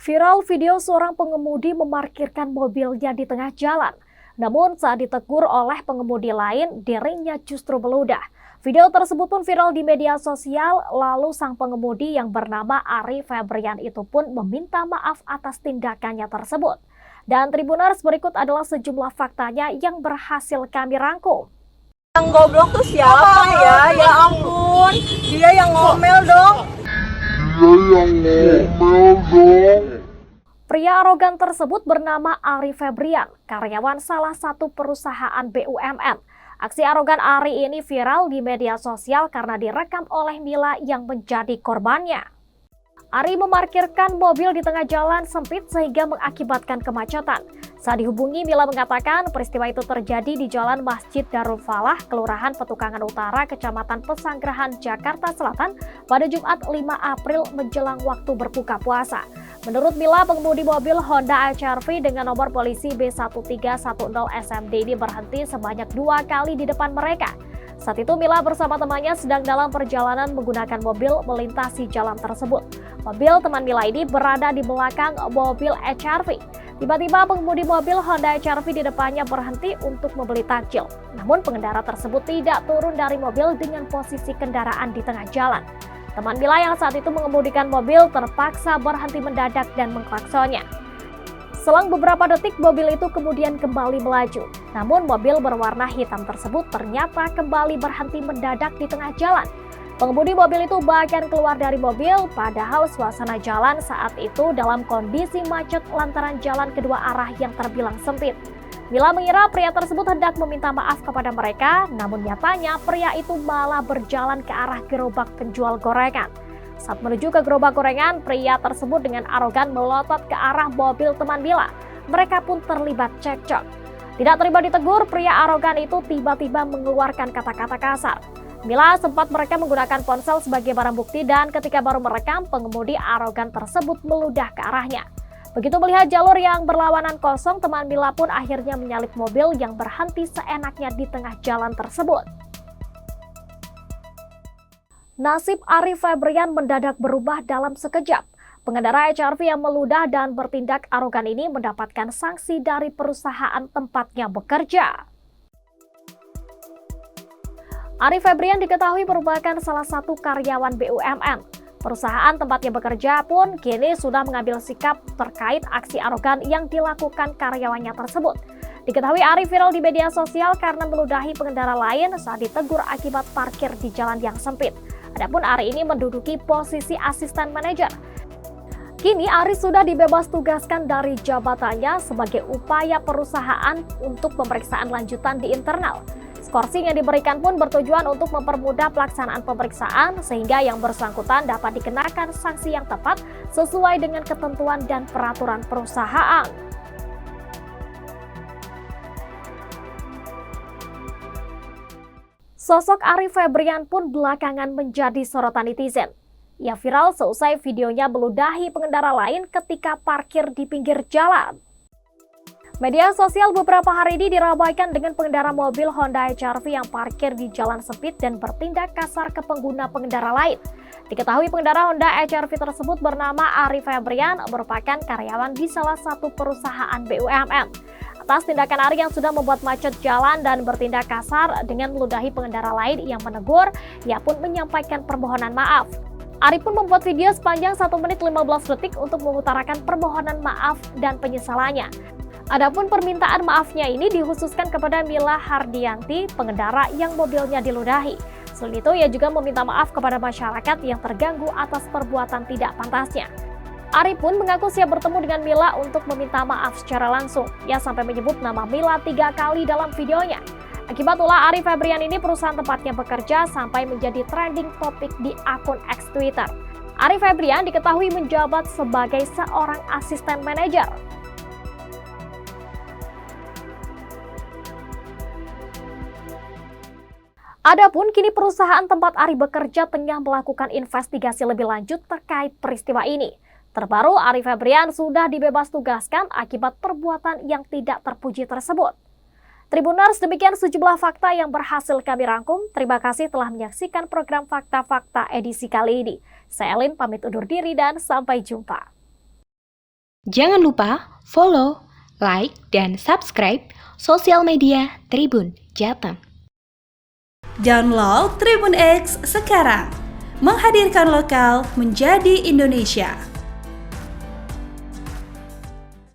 Viral video seorang pengemudi memarkirkan mobilnya di tengah jalan. Namun saat ditegur oleh pengemudi lain, dirinya justru meludah. Video tersebut pun viral di media sosial, lalu sang pengemudi yang bernama Ari Febrian itu pun meminta maaf atas tindakannya tersebut. Dan Tribuners, berikut adalah sejumlah faktanya yang berhasil kami rangkum. Yang goblok tuh siapa ya? Ya ampun, dia yang ngomel dong. Pria arogan tersebut bernama Ari Febrian, karyawan salah satu perusahaan BUMN. Aksi arogan Ari ini viral di media sosial karena direkam oleh Mila yang menjadi korbannya. Ari memarkirkan mobil di tengah jalan sempit sehingga mengakibatkan kemacetan. Saat dihubungi, Mila mengatakan peristiwa itu terjadi di Jalan Masjid Darul Falah, Kelurahan Petukangan Utara, Kecamatan Pesanggerahan, Jakarta Selatan pada Jumat 5 April menjelang waktu berbuka puasa. Menurut Mila, pengemudi mobil Honda HR-V dengan nomor polisi B1310 SMD ini berhenti sebanyak 2 kali di depan mereka. Saat itu Mila bersama temannya sedang dalam perjalanan menggunakan mobil melintasi jalan tersebut. Mobil teman Mila ini berada di belakang mobil HR-V. Tiba-tiba pengemudi mobil Honda HR-V di depannya berhenti untuk membeli takjil. Namun pengendara tersebut tidak turun dari mobil dengan posisi kendaraan di tengah jalan. Teman Mila yang saat itu mengemudikan mobil terpaksa berhenti mendadak dan mengklaksonnya. Selang beberapa detik mobil itu kemudian kembali melaju. Namun mobil berwarna hitam tersebut ternyata kembali berhenti mendadak di tengah jalan. Pengemudi mobil itu bahkan keluar dari mobil, padahal suasana jalan saat itu dalam kondisi macet lantaran jalan kedua arah yang terbilang sempit. Mila mengira pria tersebut hendak meminta maaf kepada mereka, namun nyatanya pria itu malah berjalan ke arah gerobak penjual gorengan. Saat menuju ke gerobak gorengan, pria tersebut dengan arogan melotot ke arah mobil teman Mila. Mereka pun terlibat cekcok. Tidak terima ditegur, pria arogan itu tiba-tiba mengeluarkan kata-kata kasar. Mila sempat merekam menggunakan ponsel sebagai barang bukti dan ketika baru merekam, pengemudi arogan tersebut meludah ke arahnya. Begitu melihat jalur yang berlawanan kosong, teman Mila pun akhirnya menyalip mobil yang berhenti seenaknya di tengah jalan tersebut. Nasib Ari Febrian mendadak berubah dalam sekejap. Pengendara HR-V yang meludah dan bertindak arogan ini mendapatkan sanksi dari perusahaan tempatnya bekerja. Ari Febrian diketahui merupakan salah satu karyawan BUMN. Perusahaan tempatnya bekerja pun kini sudah mengambil sikap terkait aksi arogan yang dilakukan karyawannya tersebut. Diketahui Ari viral di media sosial karena meludahi pengendara lain saat ditegur akibat parkir di jalan yang sempit. Adapun Ari ini menduduki posisi asisten manajer. Kini Ari sudah dibebas tugaskan dari jabatannya sebagai upaya perusahaan untuk pemeriksaan lanjutan di internal. Skorsing yang diberikan pun bertujuan untuk mempermudah pelaksanaan pemeriksaan sehingga yang bersangkutan dapat dikenakan sanksi yang tepat sesuai dengan ketentuan dan peraturan perusahaan. Sosok Ari Febrian pun belakangan menjadi sorotan netizen. Ia viral seusai videonya meludahi pengendara lain ketika parkir di pinggir jalan. Media sosial beberapa hari ini diramaikan dengan pengendara mobil Honda HR-V yang parkir di jalan sempit dan bertindak kasar ke pengendara lain. Diketahui pengendara Honda HR-V tersebut bernama Ari Febrian, merupakan karyawan di salah satu perusahaan BUMN. Atas tindakan Ari yang sudah membuat macet jalan dan bertindak kasar dengan meludahi pengendara lain yang menegur, ia pun menyampaikan permohonan maaf. Ari pun membuat video sepanjang 1 menit 15 detik untuk mengutarakan permohonan maaf dan penyesalannya. Adapun permintaan maafnya ini dikhususkan kepada Mila Hardianti, pengendara yang mobilnya diludahi. Selain itu, ia juga meminta maaf kepada masyarakat yang terganggu atas perbuatan tidak pantasnya. Ari pun mengaku siap bertemu dengan Mila untuk meminta maaf secara langsung. Ia sampai menyebut nama Mila 3 kali dalam videonya. Akibat ulah Ari Febrian ini, perusahaan tempatnya bekerja sampai menjadi trending topik di akun X Twitter. Ari Febrian diketahui menjabat sebagai seorang asisten manajer. Adapun kini perusahaan tempat Ari bekerja tengah melakukan investigasi lebih lanjut terkait peristiwa ini. Terbaru, Ari Febrian sudah dibebas tugaskan akibat perbuatan yang tidak terpuji tersebut. Tribuners, demikian sejumlah fakta yang berhasil kami rangkum. Terima kasih telah menyaksikan program Fakta-Fakta edisi kali ini. Saya Elin pamit undur diri dan sampai jumpa. Jangan lupa follow, like, dan subscribe sosial media Tribun Jateng. Download Tribun X sekarang, menghadirkan lokal menjadi Indonesia.